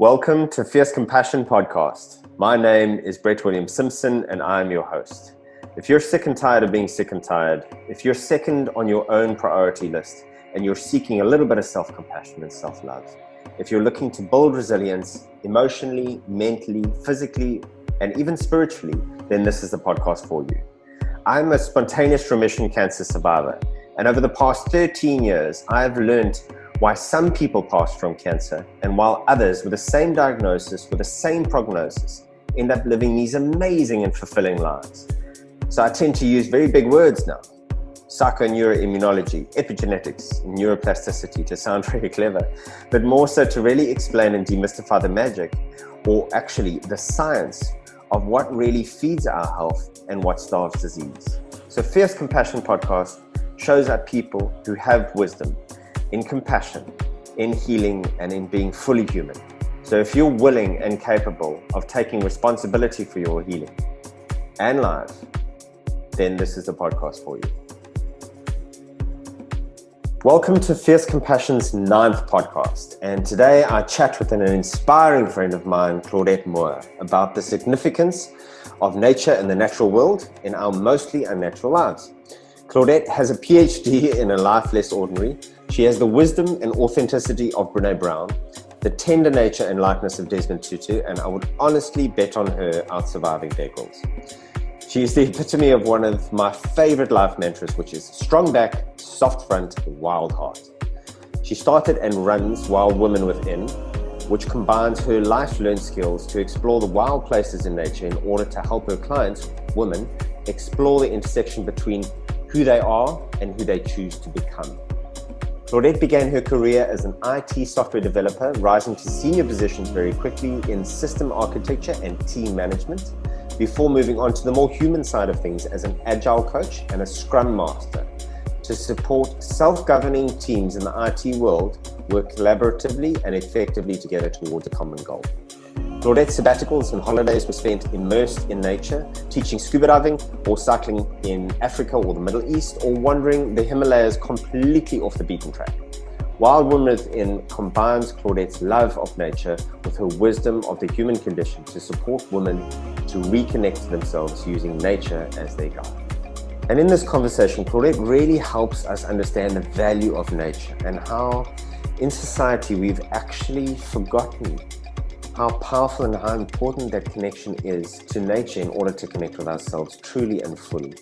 Welcome to Fierce Compassion Podcast. My name is Brett William Simpson and I'm your host. If you're sick and tired of being sick and tired, if you're second on your own priority list and you're seeking a little bit of self-compassion and self-love, if you're looking to build resilience emotionally, mentally, physically, and even spiritually, then this is the podcast for you. I'm a spontaneous remission cancer survivor, and over the past 13 years, I've learned why some people pass from cancer, and while others with the same diagnosis, with the same prognosis, end up living these amazing and fulfilling lives. So I tend to use very big words now. Psychoneuroimmunology, epigenetics, neuroplasticity to sound very clever, but more so to really explain and demystify the magic, or actually the science of what really feeds our health and what starves disease. So Fierce Compassion Podcast shows up people who have wisdom in compassion, in healing, and in being fully human. So if you're willing and capable of taking responsibility for your healing and life, then this is the podcast for you. Welcome to Fierce Compassion's 9th podcast. And today I chat with an inspiring friend of mine, Claudette Moore, about the significance of nature and the natural world in our mostly unnatural lives. Claudette has a PhD in a life less ordinary. She has the wisdom and authenticity of Brené Brown, the tender nature and lightness of Desmond Tutu, and I would honestly bet on her out-surviving bear grylls. She is the epitome of one of my favorite life mantras, which is strong back, soft front, wild heart. She started and runs Wild Women Within, which combines her life-learned skills to explore the wild places in nature in order to help her clients, women, explore the intersection between who they are and who they choose to become. Claudette began her career as an IT software developer, rising to senior positions very quickly in system architecture and team management, before moving on to the more human side of things as an agile coach and a scrum master to support self-governing teams in the IT world work collaboratively and effectively together towards a common goal. Claudette's sabbaticals and holidays were spent immersed in nature, teaching scuba diving or cycling in Africa or the Middle East, or wandering the Himalayas completely off the beaten track. Wild Women Within combines Claudette's love of nature with her wisdom of the human condition to support women to reconnect to themselves using nature as their guide. And in this conversation, Claudette really helps us understand the value of nature and how in society we've actually forgotten how powerful and how important that connection is to nature in order to connect with ourselves truly and fully.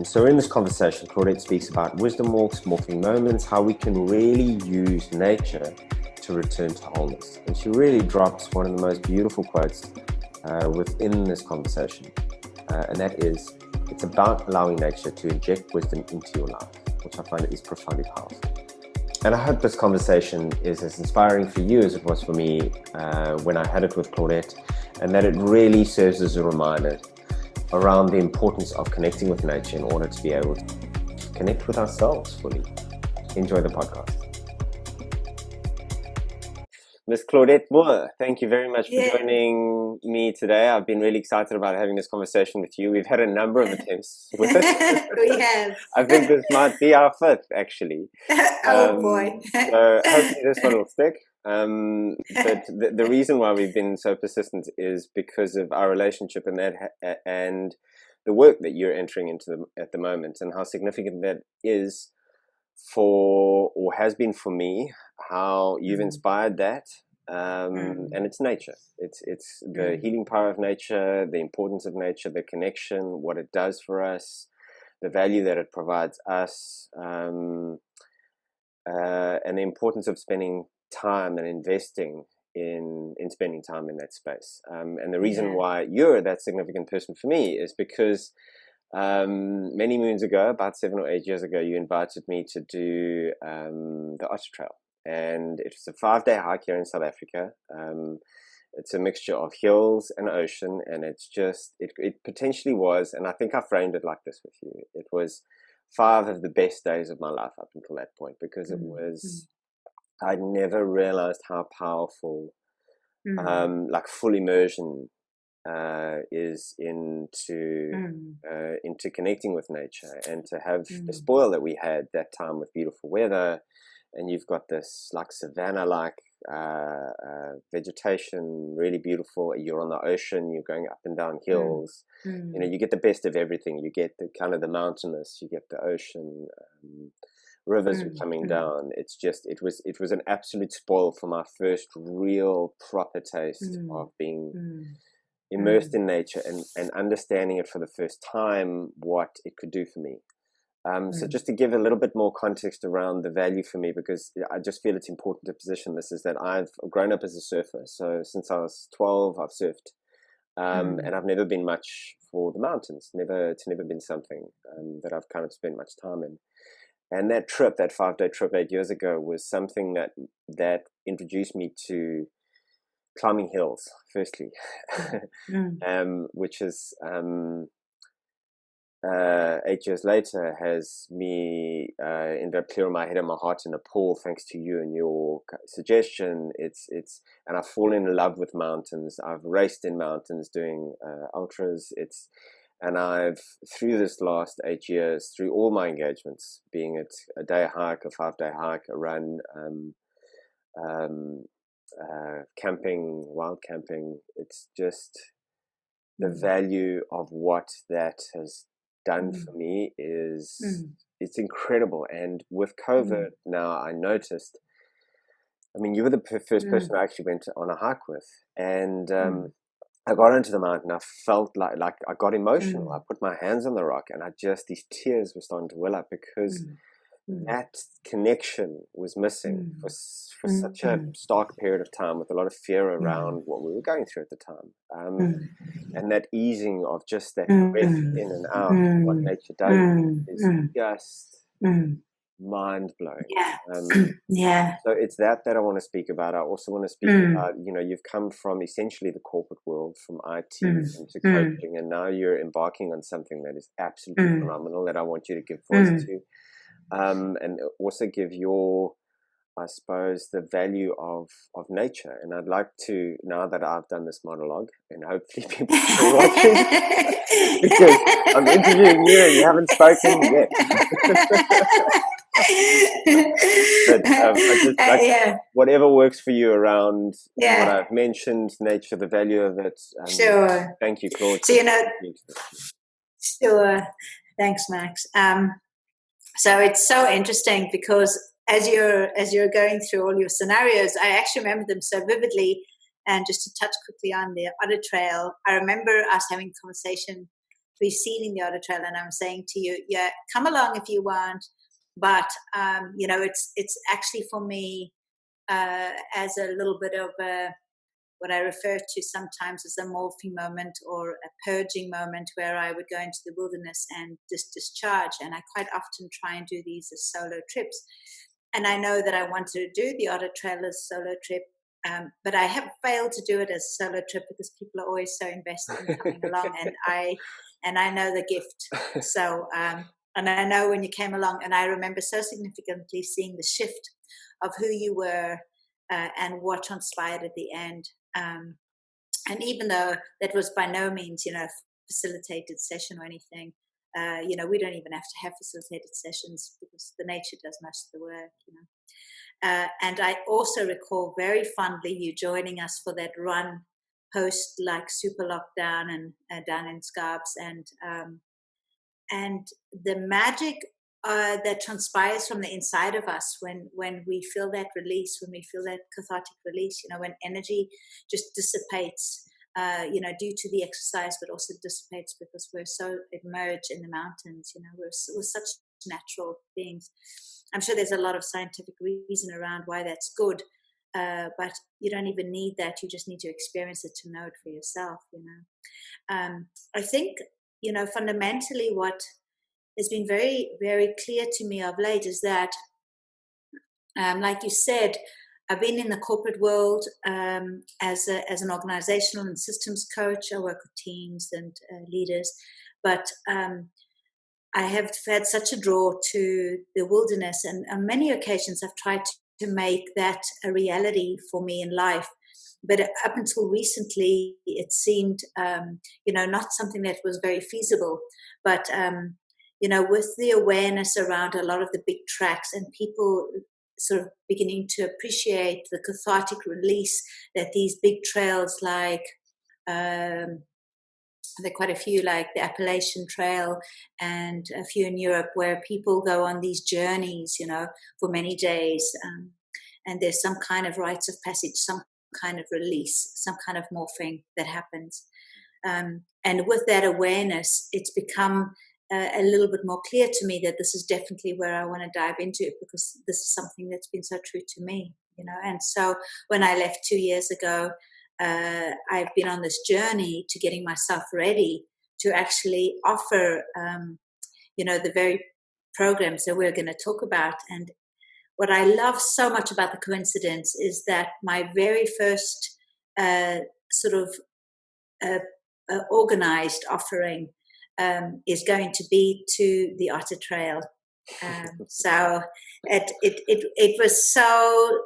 So in this conversation, Claudette speaks about wisdom walks, morphing moments, how we can really use nature to return to wholeness. And she really drops one of the most beautiful quotes within this conversation. And that is, it's about allowing nature to inject wisdom into your life, which I find is profoundly powerful. And I hope this conversation is as inspiring for you as it was for me when I had it with Claudette, and that it really serves as a reminder around the importance of connecting with nature in order to be able to connect with ourselves fully. Enjoy the podcast. Ms. Claudette Moore, thank you very much for joining me today. I've been really excited about having this conversation with you. We've had a number of attempts with it. We have. I think this might be our 5th, actually. Oh boy. So hopefully this one will stick. But the reason why we've been so persistent is because of our relationship and the work that you're entering into at the moment, and how significant that is for, or has been for me, how you've inspired that. And it's nature. It's the healing power of nature, the importance of nature, the connection, what it does for us, the value that it provides us, and the importance of spending time and investing in spending time in that space. And the reason why you're that significant person for me is because many moons ago, about 7 or 8 years ago, you invited me to do the Otter Trail. And it was a 5-day hike here in South Africa. It's a mixture of hills and ocean, and it's just, it potentially was, and I think I framed it like this with you, it was 5 of the best days of my life up until that point, because it was, I'd never realized how powerful like full immersion is into connecting with nature, and to have the spoil that we had that time with beautiful weather, and you've got this like savanna like vegetation, really beautiful. You're on the ocean, you're going up and down mm, hills. mm, You get the best of everything. You get the kind of the mountainous, you get the ocean, rivers were mm, coming mm, down. It was an absolute spoil for my first real proper taste mm, of being mm, immersed mm, in nature and understanding it for the first time, what it could do for me. So mm, just to give a little bit more context around the value for me, because I just feel it's important to position this, is that I've grown up as a surfer. So since I was 12, I've surfed, mm, and I've never been much for the mountains. It's never been something that I've kind of spent much time in. And that trip, that 5-day trip 8 years ago, was something that introduced me to climbing hills, firstly, mm, which is 8 years later has me ended up clearing my head and my heart in Nepal, thanks to you and your suggestion. And I've fallen in love with mountains. I've raced in mountains doing ultras. And I've, through this last 8 years, through all my engagements, being it a day hike, a 5-day hike, a run, um, camping, wild camping, it's just the mm, value of what that has done mm, for me is mm, it's incredible. And with mm, COVID now, I noticed. I mean, you were the first mm, person I actually went on a hike with, and mm, I got into the mountain. I felt like I got emotional. I mm, put my hands on the rock, and these tears were starting to well up because mm, mm, that connection was missing for mm, for mm, such a mm, stark period of time, with a lot of fear mm, around what we were going through at the time. mm, And that easing of just that breath mm, in and out, what mm, nature does, mm, is mm, just mm. mind blowing. Yeah, Um, yeah, so it's that I want to speak about. I also want to speak mm, about, you've come from essentially the corporate world, from IT mm, into mm, coaching, and now you're embarking on something that is absolutely mm, phenomenal that I want you to give voice mm. to, and also give your, I suppose, the value of nature. And I'd like to, now that I've done this monologue, and hopefully people are still watching, because I'm interviewing you and you haven't spoken yet. But I just like, Yeah, whatever works for you around what yeah, I've mentioned, nature, the value of it. sure. Thank you, Claude, So, for being sure. Thanks, Max. So it's so interesting because as you're going through all your scenarios, I actually remember them so vividly. And just to touch quickly on the Otter Trail, I remember us having a conversation preceding the Otter Trail, and I'm saying to you, yeah, come along if you want, but it's actually for me as a little bit of what I refer to sometimes as a morphing moment or a purging moment, where I would go into the wilderness and discharge. And I quite often try and do these as solo trips. And I know that I wanted to do the Otter Trail as a solo trip, but I have failed to do it as a solo trip because people are always so invested in coming along, and I know the gift. So and I know when you came along, and I remember so significantly seeing the shift of who you were and what transpired at the end. Um, and even though that was by no means, a facilitated session or anything, we don't even have to have facilitated sessions because the nature does most of the work. And I also recall very fondly you joining us for that run post like super lockdown and down in Scarps, and the magic that transpires from the inside of us when we feel that release, when we feel that cathartic release, when energy just dissipates, due to the exercise, but also dissipates because we're so immersed in the mountains. We're such natural beings. I'm sure there's a lot of scientific reason around why that's good, but you don't even need that. You just need to experience it to know it for yourself. I think, fundamentally what has been very, very clear to me of late is that, like you said, I've been in the corporate world as an organizational and systems coach. I work with teams and leaders, but I have had such a draw to the wilderness, and on many occasions I've tried to make that a reality for me in life. But up until recently, it seemed, not something that was very feasible. But with the awareness around a lot of the big tracks and people sort of beginning to appreciate the cathartic release that these big trails like there are quite a few, like the Appalachian Trail and a few in Europe, where people go on these journeys, for many days. And there's some kind of rites of passage, some kind of release, some kind of morphing that happens. And with that awareness, it's become a little bit more clear to me that this is definitely where I want to dive into, because this is something that's been so true to me, And so when I left 2 years ago, I've been on this journey to getting myself ready to actually offer, the very programs that we're going to talk about. And what I love so much about the coincidence is that my very first sort of organized offering is going to be to the Otter Trail. So it was so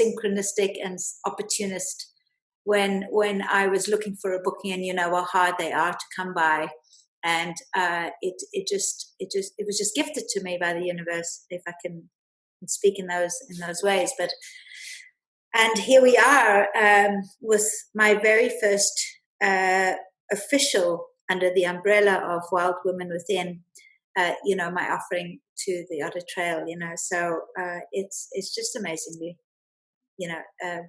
synchronistic and opportunist when I was looking for a booking, and you know how hard they are to come by, and it was just gifted to me by the universe, if I can speak in those ways. But and here we are with my very first official, under the umbrella of Wild Women Within, my offering to the Otter Trail. So it's just amazingly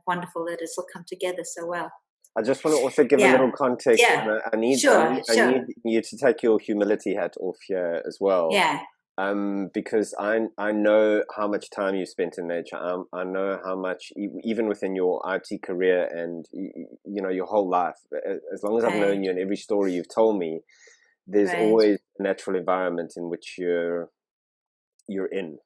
wonderful that it's all come together so well. I just want to also give a little context. Yeah. I need you to take your humility hat off here as well. Yeah. Because I know how much time you spent in nature. I know how much, even within your IT career and your whole life, as long as I've known you and every story you've told me, there's always a natural environment in which you're in.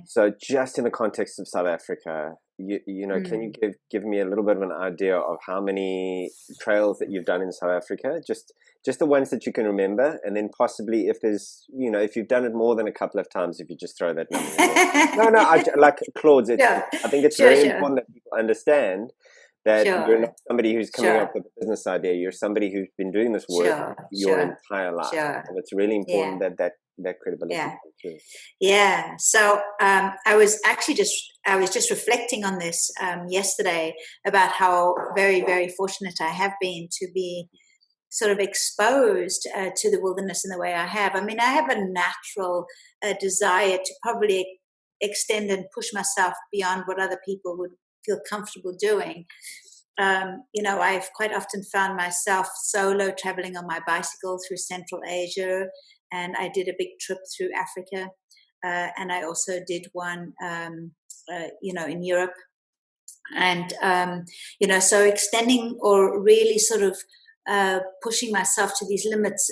So just in the context of South Africa, can you give me a little bit of an idea of how many trails that you've done in South Africa? Just the ones that you can remember, and then possibly if there's, if you've done it more than a couple of times, if you just throw that number in. No, like Claude, I think it's very important that people understand that you're not somebody who's coming up with a business idea. You're somebody who's been doing this work your entire life. And it's really important that credibility comes through. Yeah. So I was just reflecting on this yesterday about how very, very fortunate I have been to be sort of exposed to the wilderness in the way I have. I mean, I have a natural desire to probably extend and push myself beyond what other people would feel comfortable doing. I've quite often found myself solo traveling on my bicycle through Central Asia, and I did a big trip through Africa, and I also did one, in Europe. And, so extending or really sort of pushing myself to these limits,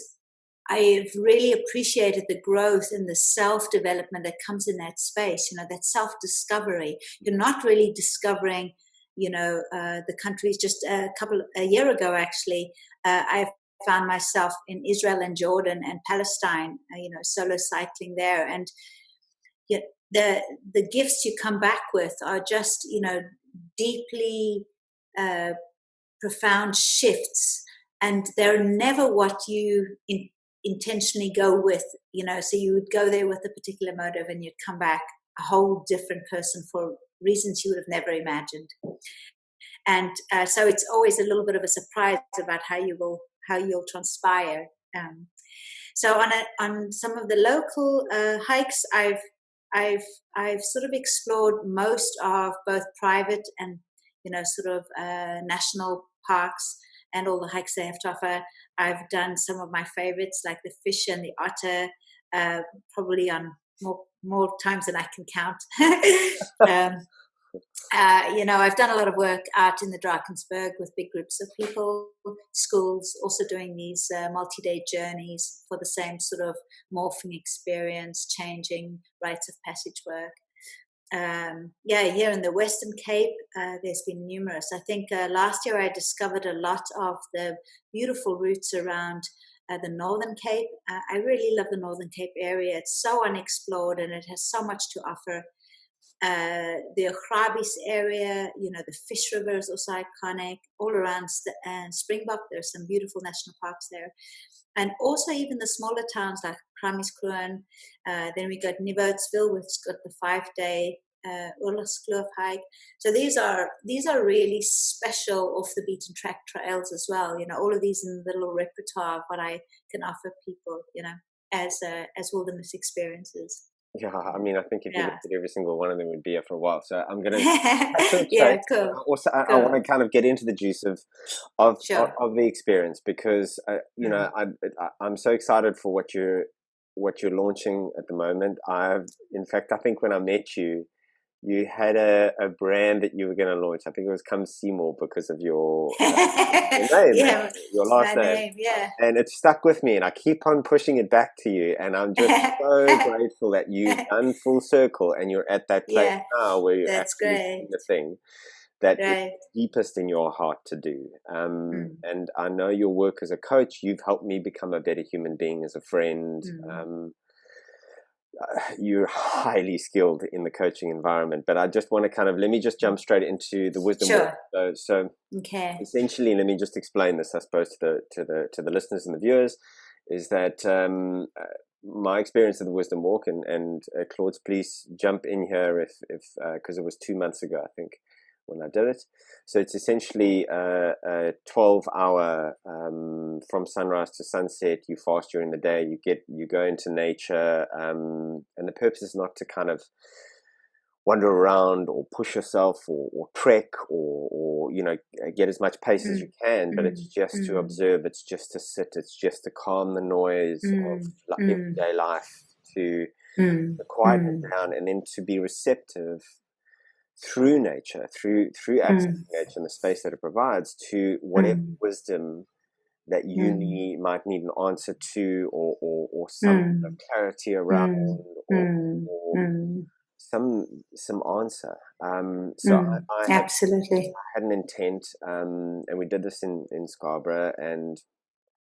I've really appreciated the growth and the self-development that comes in that space, that self-discovery. You're not really discovering, the countries. Just a year ago, actually, I found myself in Israel and Jordan and Palestine, solo cycling there. And yet the gifts you come back with are just, deeply profound shifts. And they're never what you intentionally go with, so you would go there with a particular motive and you'd come back a whole different person for reasons you would have never imagined. And so it's always a little bit of a surprise about how you'll transpire. So on some of the local hikes, I've sort of explored most of both private and sort of national parks and all the hikes they have to offer. I've done some of my favorites like the fish and the otter, probably on more times than I can count. I've done a lot of work out in the Drakensberg with big groups of people, schools, also doing these multi-day journeys for the same sort of morphing experience, changing rites of passage work. Here in the Western Cape, there's been numerous. I think last year I discovered a lot of the beautiful routes around the Northern Cape. I really love the Northern Cape area. It's so unexplored and it has so much to offer. The Grabis area, the Fish River is also iconic. All around Springbok, there's some beautiful national parks there. And also even the smaller towns like Kruin. Then we got Nieuwoudtsville, which got the 5-day Oorlogskloof hike. So these are really special off the beaten track trails as well. All of these in the little repertoire of what I can offer people, as wilderness experiences. Yeah, I mean, I think if you Yeah. looked at every single one of them, we'd be here for a while. So I'm going to Yeah, cool. Also, I Cool. want to kind of get into the juice of Sure. of the experience, because I'm so excited for what you're launching at the moment. In fact, I think when I met you, you had a brand that you were going to launch. I think it was Come Seymour, because of your name, Yeah, your last name. yeah. And it stuck with me, and I keep on pushing it back to you. And I'm just so grateful that you've done full circle and you're at that place now where you're actually doing the thing that is deepest in your heart to do. And I know your work as a coach, you've helped me become a better human being, as a friend. You're highly skilled in the coaching environment, but I just want to let me just jump straight into the wisdom. Sure. So okay. Essentially, let me just explain this, I suppose, to the listeners and the viewers, is that my experience of the wisdom walk, and Claude, please jump in here if because it was 2 months ago, I think, when I did it. So it's essentially a 12-hour from sunrise to sunset. You fast during the day. You go into nature, and the purpose is not to kind of wander around or push yourself or trek or get as much pace as you can, but it's just to observe. It's just to sit. It's just to calm the noise of everyday life, to quiet it down, and then to be receptive through nature, through accessing nature and the space that it provides, to whatever wisdom that you might need an answer to, or some clarity around, or some answer. I absolutely had an intent, and we did this in Scarborough, and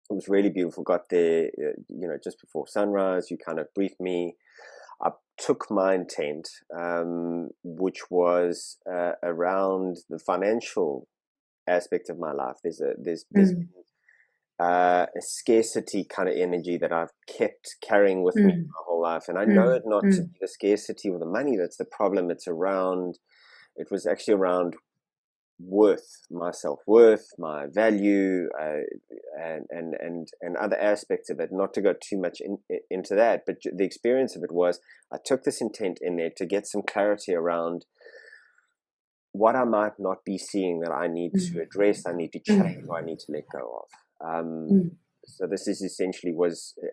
it was really beautiful. Got there, just before sunrise. You kind of briefed me. I took my intent, which was around the financial aspect of my life. There's a scarcity kind of energy that I've kept carrying with me my whole life, and I know it not to be the scarcity or the money that's the problem. It was actually around my self-worth, my value, and other aspects of it. Not to go too much into that, but the experience of it was, I took this intent in there to get some clarity around what I might not be seeing that I need to address, I need to change, or I need to let go of. So this is essentially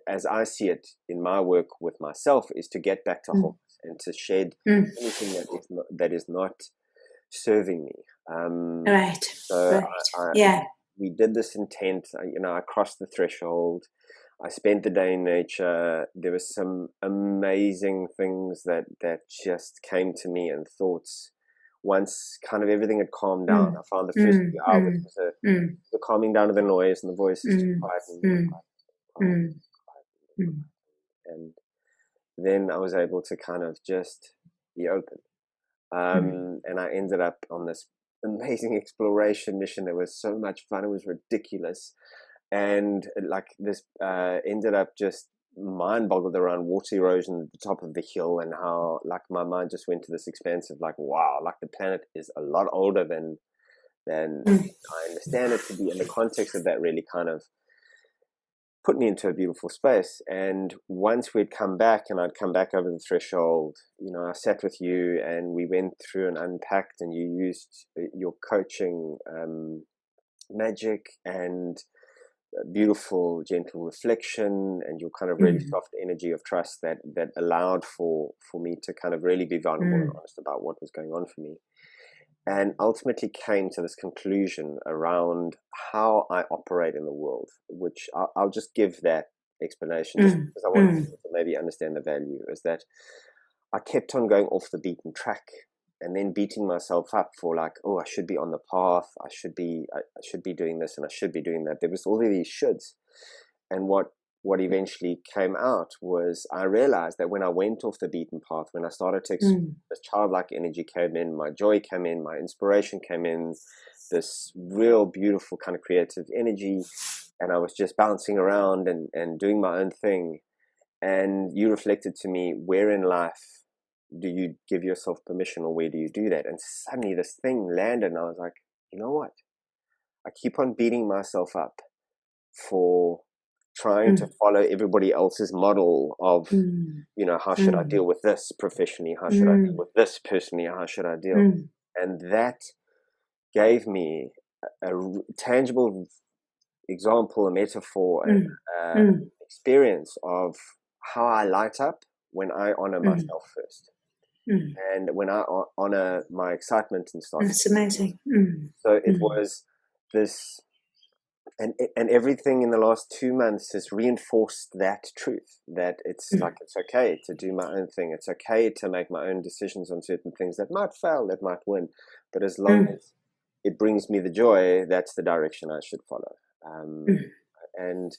as I see it in my work with myself, is to get back to wholeness and to shed anything that is not serving me. Right. We did this intent. I crossed the threshold. I spent the day in nature. There were some amazing things that just came to me, and thoughts. Once kind of everything had calmed down, I found the first few hours was the calming down of the noise and the voices, just quiet. And then I was able to kind of just be open. And I ended up on this amazing exploration mission that was so much fun. It was ridiculous. And this ended up just mind boggled around water erosion at the top of the hill, and how my mind just went to this expanse of wow, the planet is a lot older than I understand it to be. And the context of that really kind of put me into a beautiful space. And once we'd come back, and I'd come back over the threshold, I sat with you and we went through and unpacked, and you used your coaching magic and beautiful, gentle reflection, and your kind of really soft energy of trust that allowed for me to kind of really be vulnerable and honest about what was going on for me. And ultimately came to this conclusion around how I operate in the world, which I'll just give that explanation just because I want to maybe understand the value, is that I kept on going off the beaten track, and then beating myself up for oh, I should be on the path, I should be doing this, and I should be doing that. There was all of these shoulds. And what eventually came out was, I realized that when I went off the beaten path, when I started to this childlike energy came in, my joy came in, my inspiration came in, this real beautiful kind of creative energy, and I was just bouncing around and doing my own thing. And you reflected to me, where in life do you give yourself permission, or where do you do that? And suddenly this thing landed, and I was like, you know what? I keep on beating myself up for trying to follow everybody else's model of, how should I deal with this professionally? How should I deal with this personally? How should I deal? And that gave me a tangible example, a metaphor, an experience of how I light up when I honor myself first. And when I honor my excitement and stuff. That's amazing. So it was this, and everything in the last 2 months has reinforced that truth, that it's like, it's okay to do my own thing. It's okay to make my own decisions on certain things that might fail, that might win. But as long as it brings me the joy, that's the direction I should follow. And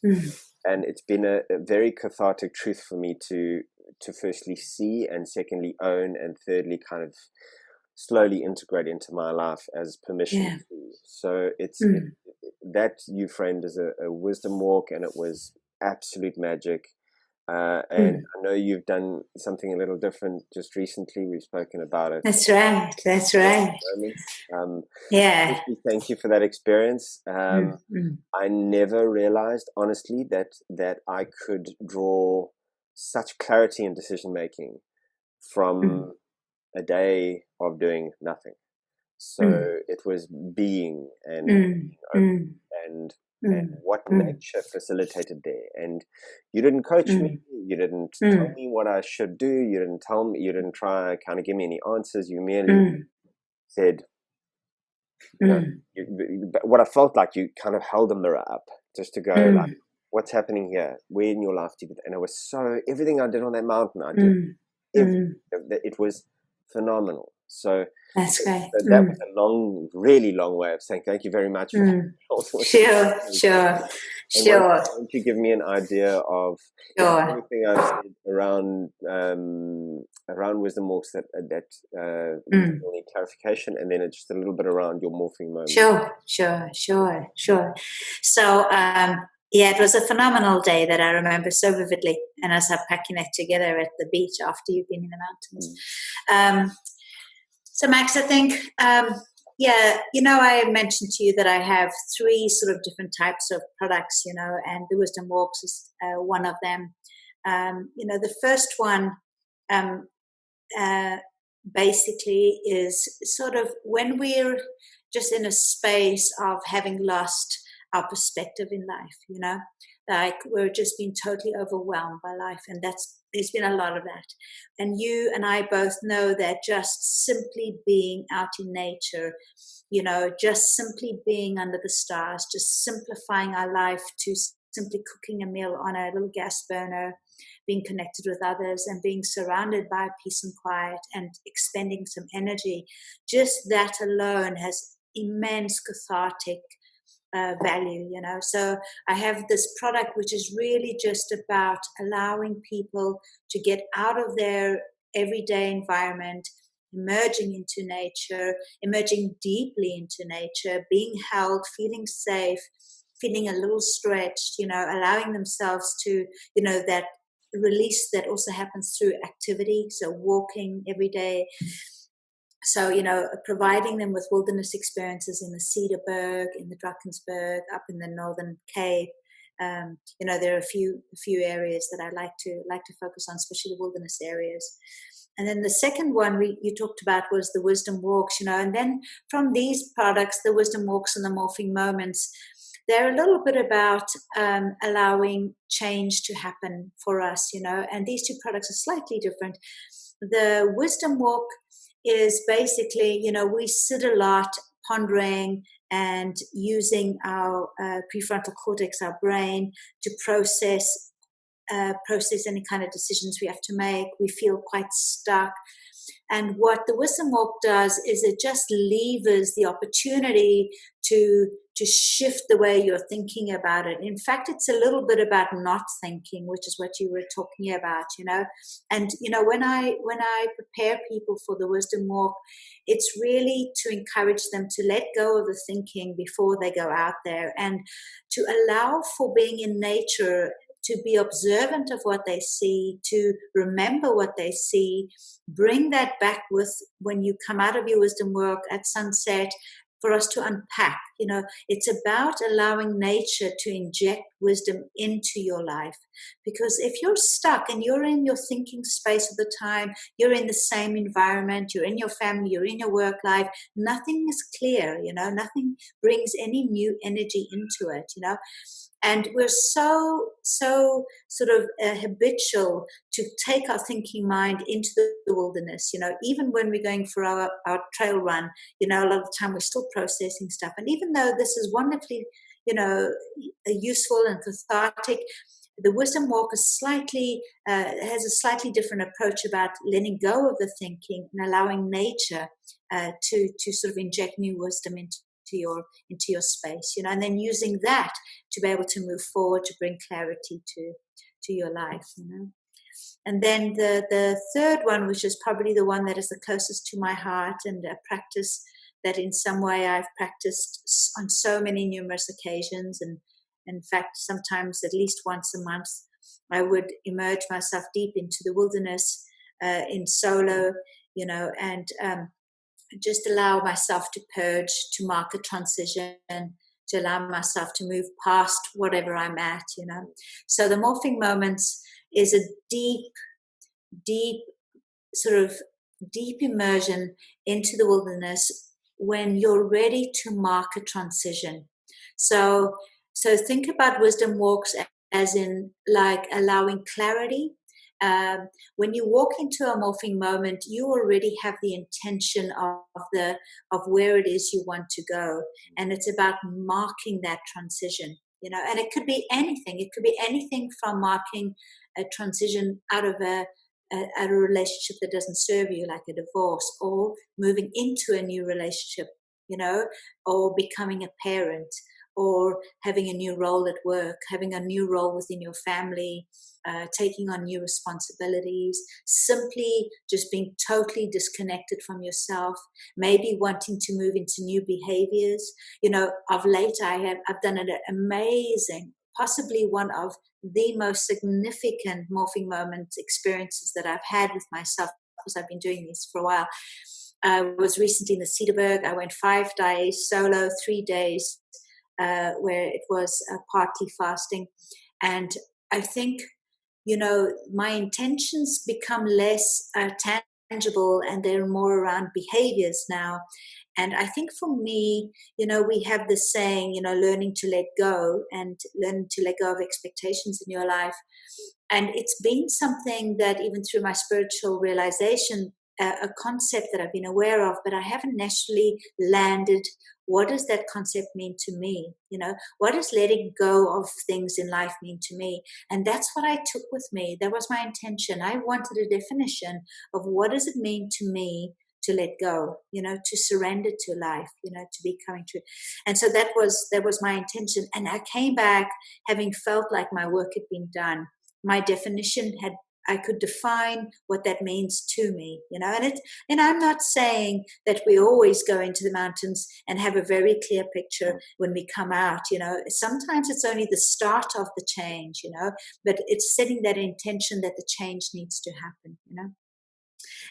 it's been a very cathartic truth for me to firstly see, and secondly own, and thirdly kind of slowly integrate into my life as permission to. So it's that you framed as a wisdom walk, and it was absolute magic. And I know you've done something a little different just recently. We've spoken about it. That's right. Thank you for that experience. I never realized, honestly, that I could draw such clarity in decision making from a day of doing nothing. So it was being and what nature facilitated there. And you didn't coach me. You didn't tell me what I should do. You didn't try kind of give me any answers. You merely said, what I felt like, you kind of held a mirror up just to go like, what's happening here? Where in your life did it? And it was everything I did on that mountain, I did. It was phenomenal. So that's great. So that was a really long way of saying thank you very much for that. Sure. Why don't you give me an idea of anything I've said around wisdom walks that need clarification, and then just a little bit around your morphing moment. Sure. So it was a phenomenal day that I remember so vividly, and as I'm packing it together at the beach after you've been in the mountains. So Max, I think, I mentioned to you that I have 3 sort of different types of products, and the Wisdom Walks is one of them. The first one basically is sort of when we're just in a space of having lost our perspective in life, like we're just being totally overwhelmed by life, and there's been a lot of that. And you and I both know that just simply being out in nature, just simply being under the stars, just simplifying our life to simply cooking a meal on a little gas burner, being connected with others, and being surrounded by peace and quiet, and expending some energy, just that alone has immense cathartic value, So I have this product which is really just about allowing people to get out of their everyday environment, emerging into nature, emerging deeply into nature, being held, feeling safe, feeling a little stretched, allowing themselves to, that release that also happens through activity. So walking every day. So, providing them with wilderness experiences in the Cedarburg, in the Drakensberg, up in the Northern Cape. There are a few areas that I like to focus on, especially the wilderness areas. And then the second one you talked about was the Wisdom Walks, and then from these products, the Wisdom Walks and the Morphing Moments, they're a little bit about allowing change to happen for us, and these 2 products are slightly different. The Wisdom Walk is basically, we sit a lot pondering and using our prefrontal cortex, our brain, to process any kind of decisions we have to make. We feel quite stuck. And what the Wisdom Walk does is it just levers the opportunity to shift the way you're thinking about it. In fact, it's a little bit about not thinking, which is what you were talking about, And, when I prepare people for the Wisdom Walk, it's really to encourage them to let go of the thinking before they go out there, and to allow for being in nature to be observant of what they see, to remember what they see, bring that back with when you come out of your wisdom work at sunset, for us to unpack. It's about allowing nature to inject wisdom into your life. Because if you're stuck and you're in your thinking space at the time, you're in the same environment, you're in your family, you're in your work life, nothing is clear, nothing brings any new energy into it, And we're so sort of habitual to take our thinking mind into the wilderness, even when we're going for our trail run, a lot of the time we're still processing stuff. And even though this is wonderfully, useful and cathartic, the wisdom walk is has a slightly different approach about letting go of the thinking and allowing nature to sort of inject new wisdom into your space, and then using that to be able to move forward, to bring clarity to your life, And then the third one, which is probably the one that is the closest to my heart, and a practice that in some way I've practiced on so many numerous occasions, and in fact sometimes at least once a month I would immerse myself deep into the wilderness in solo, and just allow myself to purge, to mark a transition, to allow myself to move past whatever I'm at, So the morphing moments is a deep immersion into the wilderness when you're ready to mark a transition. So think about wisdom walks as in like allowing clarity. When you walk into a morphing moment, you already have the intention of where it is you want to go, and it's about marking that transition. And it could be anything. It could be anything from marking a transition out of a relationship that doesn't serve you, like a divorce, or moving into a new relationship, or becoming a parent, or having a new role at work, having a new role within your family, taking on new responsibilities, simply just being totally disconnected from yourself, maybe wanting to move into new behaviors. Of late I've done an amazing, possibly one of the most significant morphing moment experiences that I've had with myself, because I've been doing this for a while. I was recently in the Cedarburg. I went 5 days solo, 3 days where it was partly fasting. And I think, my intentions become less tangible, and they're more around behaviors now. And I think for me, we have this saying, learning to let go, and learning to let go of expectations in your life. And it's been something that even through my spiritual realization, a concept that I've been aware of, but I haven't necessarily landed. What does that concept mean to me? What does letting go of things in life mean to me? And that's what I took with me. That was my intention. I wanted a definition of what does it mean to me to let go, to surrender to life, to be coming to. And so that was my intention. And I came back having felt like my work had been done. My definition I could define what that means to me, and I'm not saying that we always go into the mountains and have a very clear picture when we come out, sometimes it's only the start of the change, but it's setting that intention that the change needs to happen,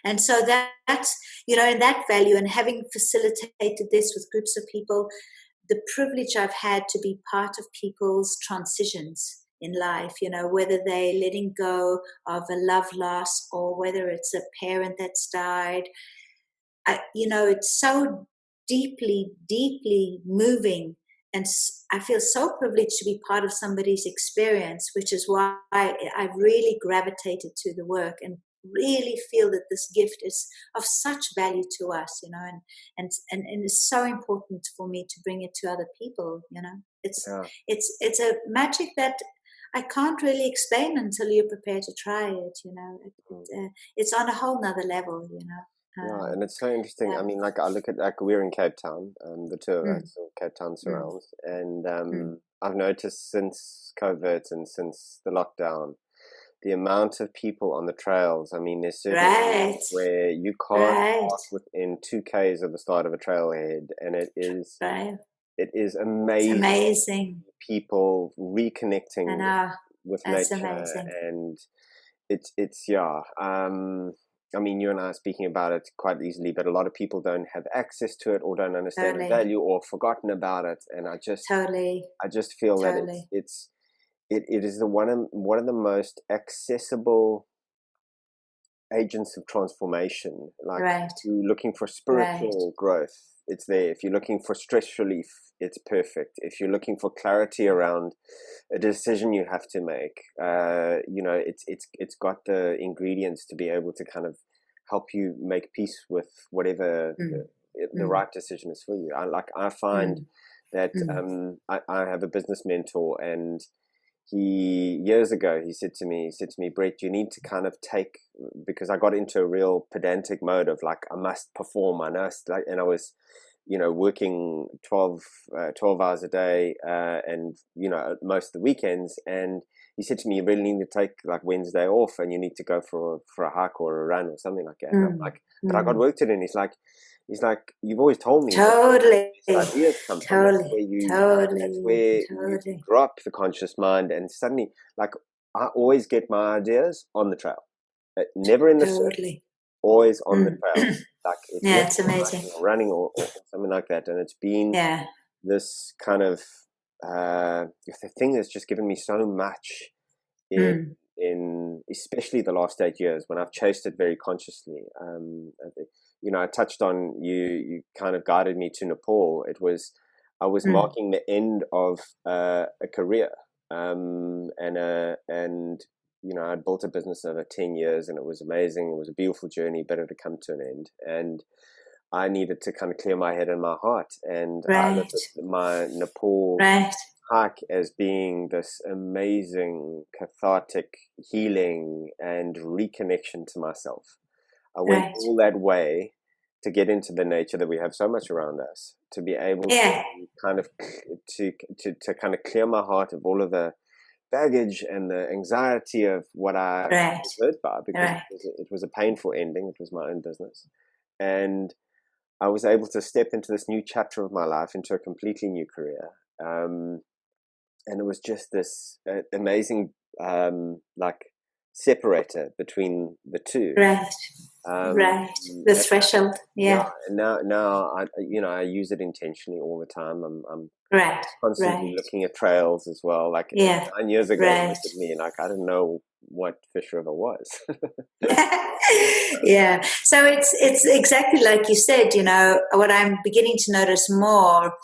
And so that's, in that value, and having facilitated this with groups of people, the privilege I've had to be part of people's transitions in life, whether they're letting go of a love loss, or whether it's a parent that's died. It's so deeply, deeply moving. And I feel so privileged to be part of somebody's experience, which is why I've really gravitated to the work, and really feel that this gift is of such value to us, and it's so important for me to bring it to other people, It's a magic that I can't really explain until you're prepared to try it, it's on a whole nother level, Yeah, and it's so interesting. I mean, like I look at, like, we're in Cape Town, the two of us, or Cape Town surrounds, and I've noticed since COVID and since the lockdown, the amount of people on the trails. I mean, there's certain areas where you can't walk within 2 k's of the start of a trailhead, and it is amazing. It's amazing. People reconnecting with That's nature, amazing. and it's yeah. I mean, you and I are speaking about it quite easily, but a lot of people don't have access to it, or don't understand the Totally. value, or forgotten about it. And Totally. I just feel that Totally. it is the one of the most accessible agents of transformation. Like, Right. if you're looking for Right. spiritual growth, it's there. If you're looking for stress relief, it's perfect. If you're looking for clarity around a decision you have to make, it's got the ingredients to be able to kind of help you make peace with whatever Mm. the Mm. right decision is for you. I find Mm. that Mm. I have a business mentor, and years ago he said to me, Brett, you need to kind of take, because I got into a real pedantic mode of like, I must perform, I must, like, and I was, working 12 hours a day, and most of the weekends. And he said to me, you really need to take like Wednesday off, and you need to go for a hike or a run or something like that. And I'm Mm. like, but I got Mm. work to do. And he's like, you've always told me that's where Totally. these ideas come from. Totally. That's Totally. where you Totally. drop the conscious mind, and suddenly, like, I always get my ideas on the trail, never in the city, Totally. always on the Mm. trail. Like, it's Yeah, never it's been amazing. hiking or running or something like that. And it's been Yeah. this kind of the thing that's just given me so much in Mm. especially the last 8 years, when I've chased it very consciously. I touched on, you kind of guided me to Nepal. I was Mm. marking the end of a career, and I'd built a business over 10 years, and it was amazing. It was a beautiful journey, but it had come to an end, and I needed to kind of clear my head and my heart. And I looked Right. at my Nepal Right. hike as being this amazing cathartic healing and reconnection to myself. I went Right. all that way to get into the nature that we have so much around us, to be able to Yeah. kind of to kind of clear my heart of all of the baggage and the anxiety of what I Right. was hurt by, because Right. it was a painful ending. It was my own business, and I was able to step into this new chapter of my life, into a completely new career. And it was just this amazing, like, separator between the two. Right. Um, Right. The and threshold. yeah, Yeah. and now I use it intentionally all the time. I'm Right. constantly Right. looking at trails as well. Like, Yeah. 9 years ago, Right. look at me, like, I didn't know what Fish River was. Yeah. So it's exactly like you said, what I'm beginning to notice more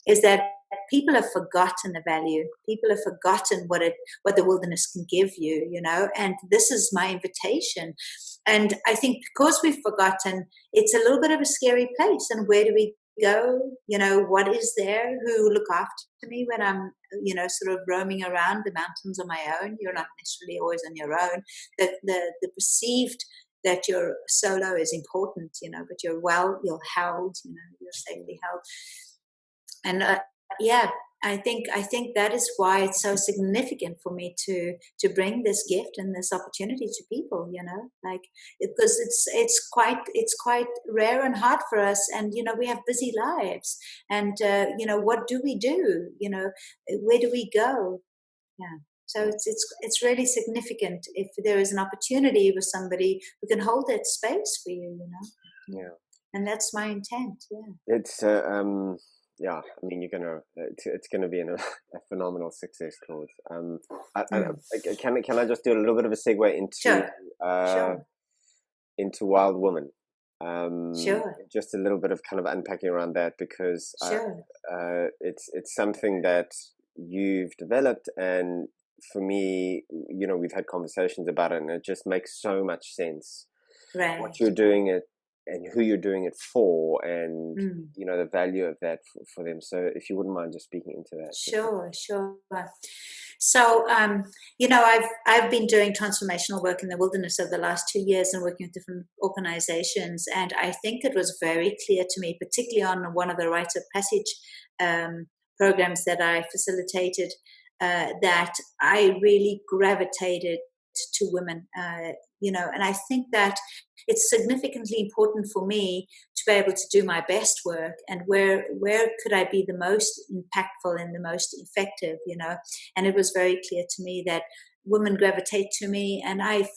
is that people have forgotten the value. People have forgotten what the wilderness can give you, and this is my invitation. And I think because we've forgotten, it's a little bit of a scary place. And where do we go? What is there? Who look after me when I'm, sort of roaming around the mountains on my own? You're not necessarily always on your own. The perceived that you're solo is important, but you're held, you're safely held. And yeah, I think that is why it's so significant for me to bring this gift and this opportunity to people, like, because it's quite rare and hard for us, and we have busy lives, and what do we do, where do we go? Yeah. So it's really significant if there is an opportunity with somebody who can hold that space for you, Yeah. and that's my intent. Yeah. It's yeah. I mean, it's gonna be a phenomenal success, Claude. Mm. Can I just do a little bit of a segue Sure. uh, Sure. into Wild Woman? Sure. Just a little bit of kind of unpacking around that, because Sure. it's something that you've developed, and for me, we've had conversations about it, and it just makes so much sense what Right. you're doing it and who you're doing it for, and Mm. the value of that for them. So if you wouldn't mind just speaking into that. Sure. Sure. So, I've been doing transformational work in the wilderness over the last 2 years and working with different organizations, and I think it was very clear to me, particularly on one of the rites of passage um, programs that I facilitated, that I really gravitated to women, and I think that it's significantly important for me to be able to do my best work, and where could I be the most impactful and the most effective, and it was very clear to me that women gravitate to me, and I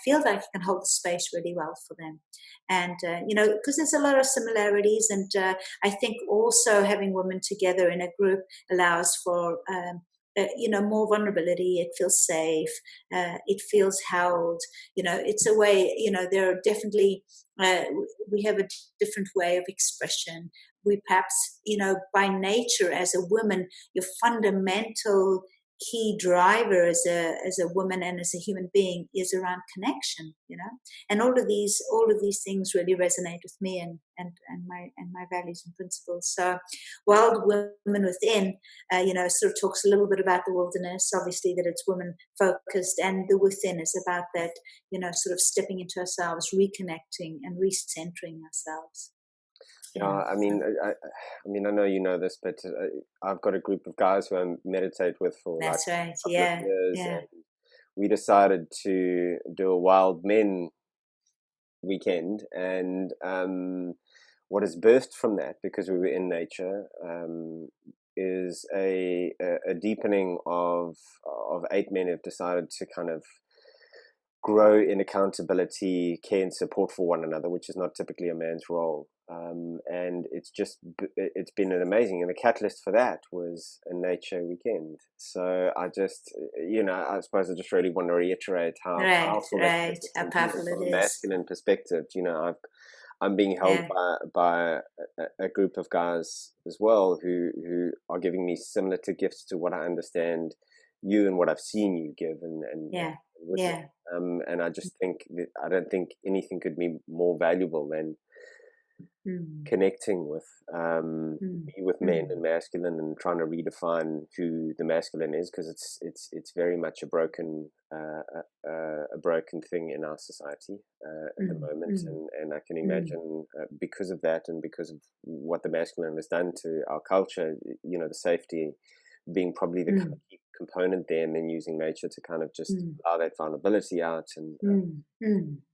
feel like I can hold the space really well for them. And, because there's a lot of similarities, and I think also having women together in a group allows for, more vulnerability. It feels safe. It feels held. It's a way, there are definitely, we have a different way of expression. We perhaps, by nature as a woman, your fundamental key driver as a woman and as a human being is around connection, and all of these things really resonate with me and my values and principles. So Wild Women Within, sort of talks a little bit about the wilderness, obviously that it's women focused, and the within is about that, sort of stepping into ourselves, reconnecting and recentering ourselves. Yeah, I mean, I know you know this, but I've got a group of guys who I meditate with for That's like right. a couple Yeah. of years, Yeah. and we decided to do a Wild Men weekend, and what has birthed from that, because we were in nature, is a deepening of 8 men who've decided to kind of grow in accountability, care, and support for one another, which is not typically a man's role. And it's been an amazing, and the catalyst for that was a nature weekend. So I just, I suppose I just really want to reiterate how powerful that is. How powerful From it a is. masculine perspective, I'm being held by a group of guys as well who are giving me similar to gifts to what I understand you and what I've seen you give, and with it. And I just think that I don't think anything could be more valuable than connecting with men and masculine, and trying to redefine who the masculine is, because it's very much a broken thing in our society at the moment, and I can imagine because of that, and because of what the masculine has done to our culture, the safety being probably the kind of key component there, and then using nature to kind of just allow that vulnerability out. And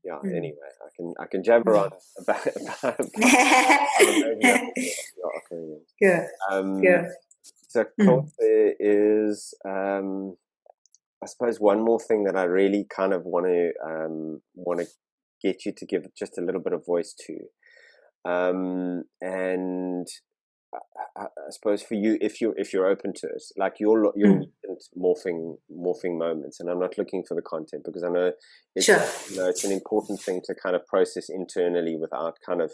anyway, I can jabber on about amazing your offering. Good. So Claude, there is I suppose one more thing that I really kind of want to get you to give just a little bit of voice to, and I suppose for you, if you're open to it, like your recent morphing moments, and I'm not looking for the content, because I know it's it's an important thing to kind of process internally without kind of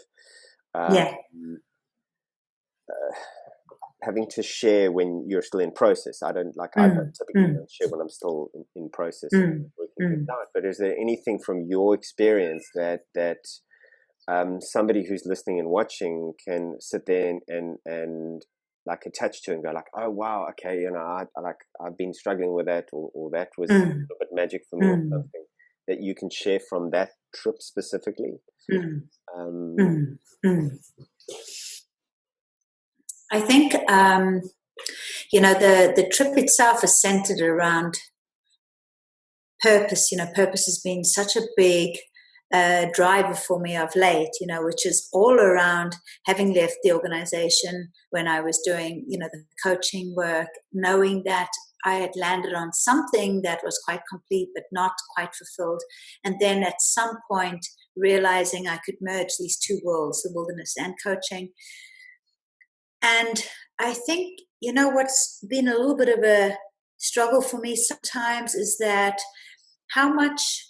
having to share when you're still in process. I don't typically don't share when I'm still in process and working things out. But is there anything from your experience that somebody who's listening and watching can sit there and like attach to and go like, oh wow, okay, I've been struggling with that, or that was a little bit magic for me, or something that you can share from that trip specifically? I think the trip itself is centered around purpose. Purpose has been such a big driver for me of late, which is all around having left the organization when I was doing, the coaching work, knowing that I had landed on something that was quite complete but not quite fulfilled. And then at some point realizing I could merge these two worlds, the wilderness and coaching. And I think, what's been a little bit of a struggle for me sometimes is that how much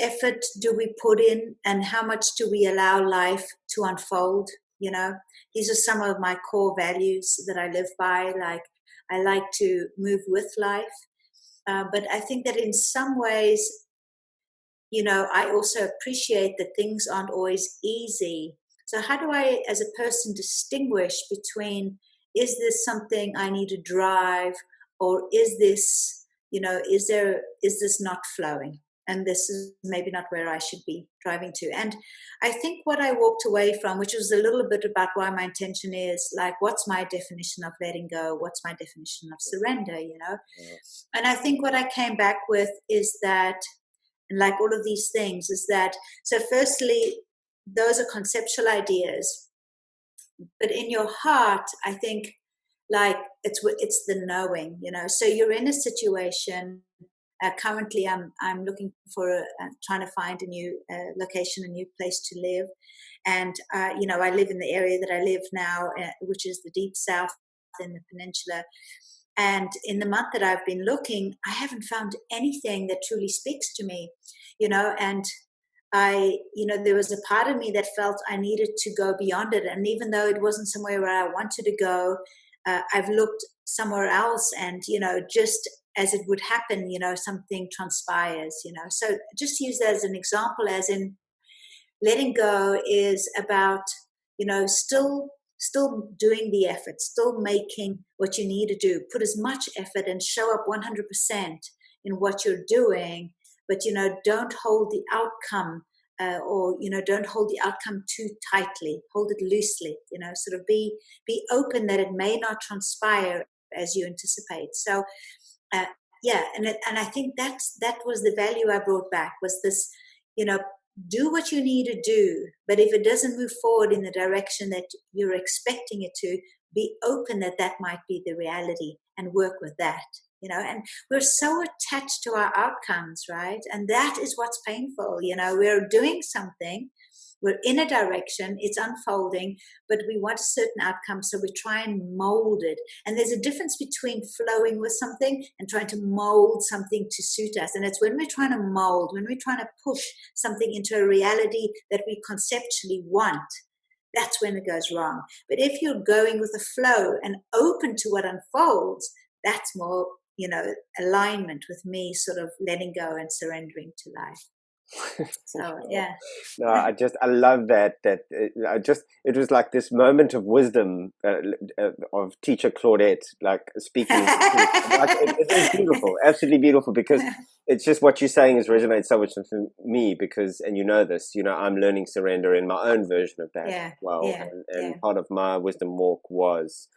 effort do we put in, and how much do we allow life to unfold? These are some of my core values that I live by. Like, I like to move with life. But I think that in some ways, I also appreciate that things aren't always easy. So how do I, as a person, distinguish between, is this something I need to drive, or is this, is this not flowing? and this is maybe not where I should be driving to. And I think what I walked away from, which was a little bit about why my intention is like, what's my definition of letting go? What's my definition of surrender, And I think what I came back with is that, and like all of these things, is that, so firstly, those are conceptual ideas, but in your heart, I think, like, it's the knowing, So you're in a situation. Currently, I'm looking for trying to find a new location, a new place to live, and I live in the area that I live now, which is the deep south in the peninsula. And in the month that I've been looking, I haven't found anything that truly speaks to me, And there was a part of me that felt I needed to go beyond it, and even though it wasn't somewhere where I wanted to go, I've looked somewhere else, and just as it would happen, something transpires, So just use that as an example, as in letting go is about, still doing the effort, still making what you need to do, put as much effort and show up 100% in what you're doing, but, don't hold the outcome or don't hold the outcome too tightly, hold it loosely, sort of be open that it may not transpire as you anticipate. So and I think that was the value I brought back, was this, do what you need to do, but if it doesn't move forward in the direction that you're expecting it to, be open that might be the reality and work with that. And we're so attached to our outcomes, right? And that is what's painful. We're doing something, we're in a direction, it's unfolding, but we want a certain outcome, so we try and mold it. And there's a difference between flowing with something and trying to mold something to suit us. And it's when we're trying to mold, when we're trying to push something into a reality that we conceptually want, that's when it goes wrong. But if you're going with the flow and open to what unfolds, that's more, alignment with me, sort of letting go and surrendering to life. So yeah. No, I love that. It was like this moment of wisdom of teacher Claudette, like speaking. It is beautiful, absolutely beautiful, because it's just what you're saying has resonated so much with me. Because, and this, I'm learning surrender in my own version of that as well, and part of my wisdom walk was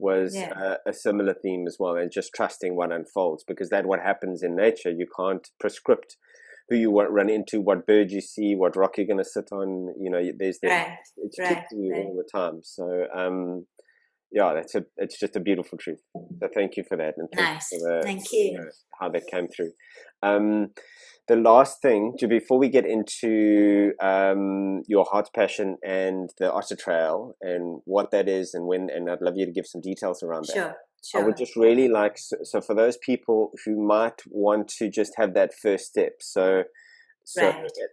a similar theme as well, and just trusting what unfolds, because that's what happens in nature. You can't prescript who you won't run into, what bird you see, what rock you're going to sit on. There's that. It's true to you all the time. So, it's just a beautiful truth. So thank you for that, and thank you. How that came through. The last thing, before we get into your heart's passion and the Otter Trail and what that is and when, and I'd love you to give some details around that. Sure. I would just really like, so for those people who might want to just have that first step,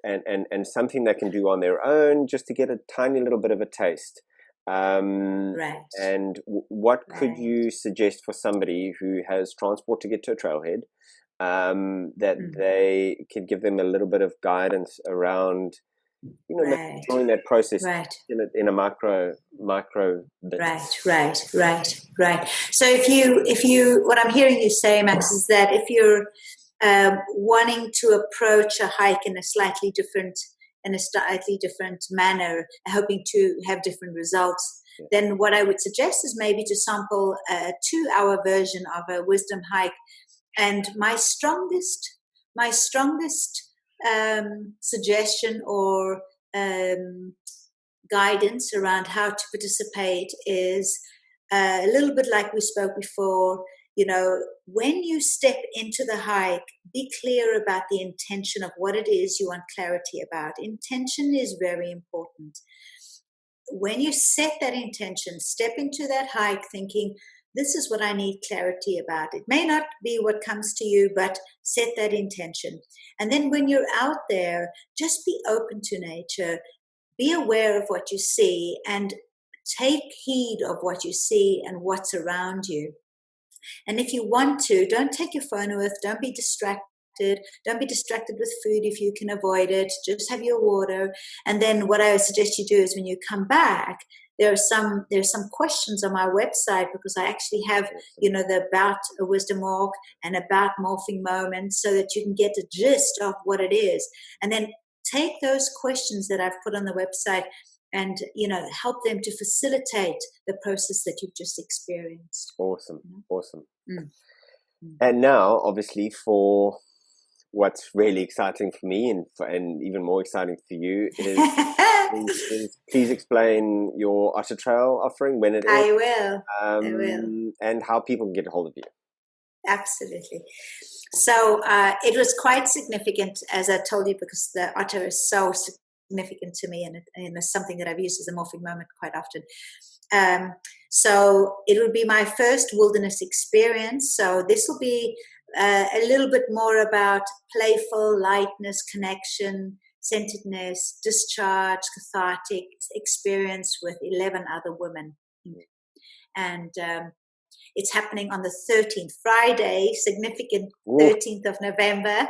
and something they can do on their own, just to get a tiny little bit of a taste. And what could you suggest for somebody who has transport to get to a trailhead, that they could give them a little bit of guidance around, during that process, in a micro bit. Right. So if you, what I'm hearing you say, Max, is that if you're wanting to approach a hike in a slightly different manner, hoping to have different results, then what I would suggest is maybe to sample a 2-hour version of a wisdom hike. And my strongest suggestion or guidance around how to participate is a little bit like we spoke before. When you step into the hike, be clear about the intention of what it is you want clarity about. Intention is very important. When you set that intention, step into that hike thinking, this is what I need clarity about. It may not be what comes to you, but set that intention. And then when you're out there, just be open to nature. Be aware of what you see and take heed of what you see and what's around you. And if you want to, don't take your phone with, don't be distracted. Don't be distracted with food if you can avoid it. Just have your water. And then what I would suggest you do is when you come back, there's some questions on my website, because I actually have, the about a wisdom walk and about morphing moments, so that you can get a gist of what it is, and then take those questions that I've put on the website and help them to facilitate the process that you've just experienced. Awesome. And now, obviously, for what's really exciting for me and even more exciting for you is please explain your Otter Trail offering, when it is. I will. And how people can get a hold of you. Absolutely. So it was quite significant, as I told you, because the otter is so significant to me, and it's something that I've used as a morphing moment quite often. So it will be my first wilderness experience. So this will be a little bit more about playful lightness, connection, centeredness, discharge, cathartic experience with 11 other women. And it's happening on the 13th, Friday, significant 13th of November.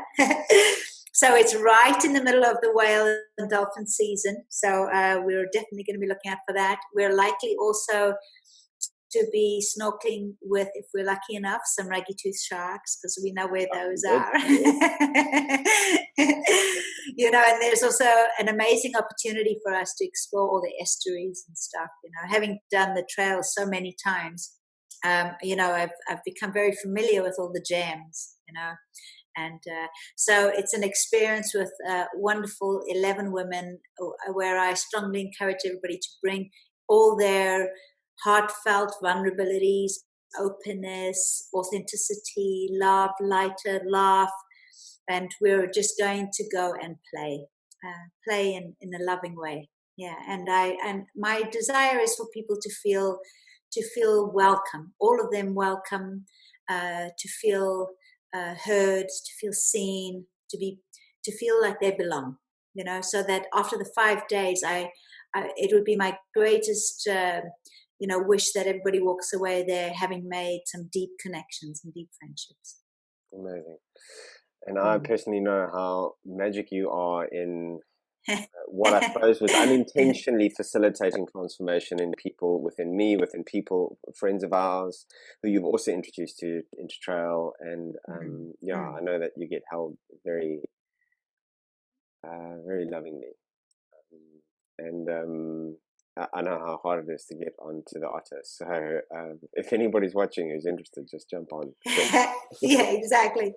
So it's right in the middle of the whale and dolphin season. So we're definitely going to be looking out for that. We're likely also to be snorkeling with, if we're lucky enough, some raggy-toothed sharks, because we know where those are. And there's also an amazing opportunity for us to explore all the estuaries and stuff. Having done the trail so many times, I've become very familiar with all the jams, and so it's an experience with wonderful 11 women, where I strongly encourage everybody to bring all their heartfelt vulnerabilities, openness, authenticity, love, lighter, laugh, and we're just going to go and play in a loving way. Yeah, and my desire is for people to feel welcome, all of them welcome, to feel heard, to feel seen, to feel like they belong. So that after the 5 days, it would be my greatest wish that everybody walks away there having made some deep connections and deep friendships. Amazing. And I personally know how magic you are in what I suppose was unintentionally facilitating transformation in people, within me, within people, friends of ours, who you've also introduced into trail. And I know that you get held very, very lovingly. And I know how hard it is to get onto the otter. So if anybody's watching who's interested, just jump on. Yeah, exactly.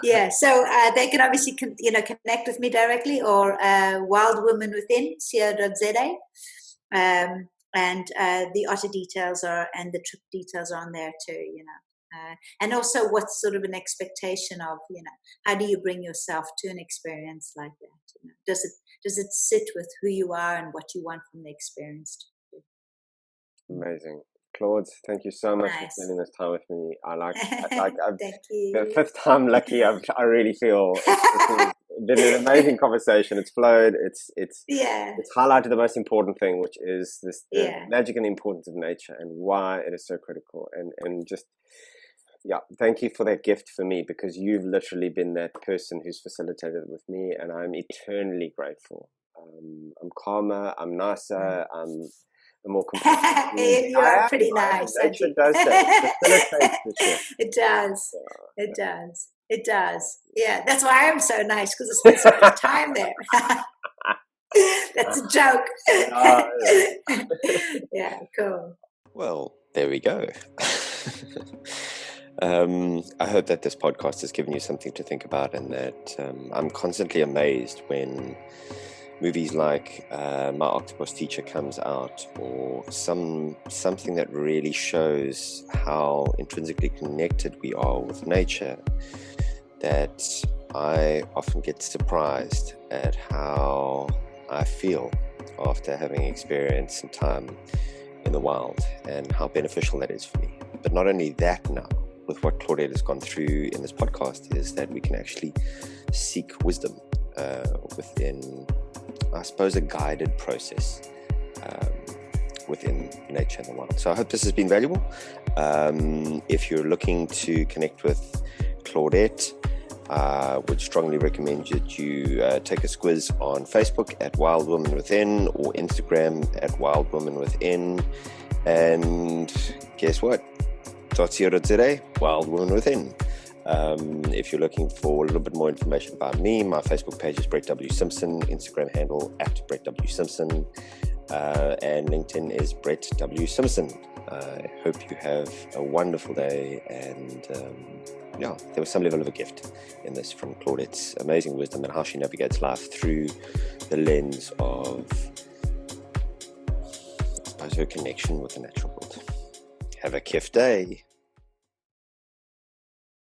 Yeah, so they can obviously connect with me directly, or wildwomanwithin.co.za, and the otter details and the trip details are on there too. And also what's sort of an expectation of how do you bring yourself to an experience like that? Does it sit with who you are and what you want from the experience? Amazing. Claude, thank you so much for spending this time with me. Thank you. The fifth time lucky. I really feel it's been an amazing conversation. It's flowed. It's highlighted the most important thing, which is the magic and the importance of nature and why it is so critical. And just thank you for that gift for me, because you've literally been that person who's facilitated it with me, and I'm eternally grateful. I'm calmer. I'm nicer. I'm more compassionate. You are pretty nice. Nature does that. It facilitates the shift. It does. It does. It does. Yeah, that's why I'm so nice, because I spend so much time there. That's a joke. Yeah, cool. Well, there we go. I hope that this podcast has given you something to think about, and that I'm constantly amazed when movies like My Octopus Teacher comes out, or something that really shows how intrinsically connected we are with nature, that I often get surprised at how I feel after having experienced some time in the wild, and how beneficial that is for me. But not only that, now with what Claudette has gone through in this podcast, is that we can actually seek wisdom within, I suppose, a guided process within nature and the wild. So I hope this has been valuable. If you're looking to connect with Claudette, I would strongly recommend that you take a squiz on Facebook at Wild Woman Within or Instagram at Wild Woman Within. And guess what? .co.za, Wild Woman Within. If you're looking for a little bit more information about me, my Facebook page is Brett W. Simpson, Instagram handle at Brett W. Simpson, and LinkedIn is Brett W. Simpson. I hope you have a wonderful day, and there was some level of a gift in this from Claudette's amazing wisdom and how she navigates life through the lens of, I suppose, her connection with the natural world. Have a kiff day.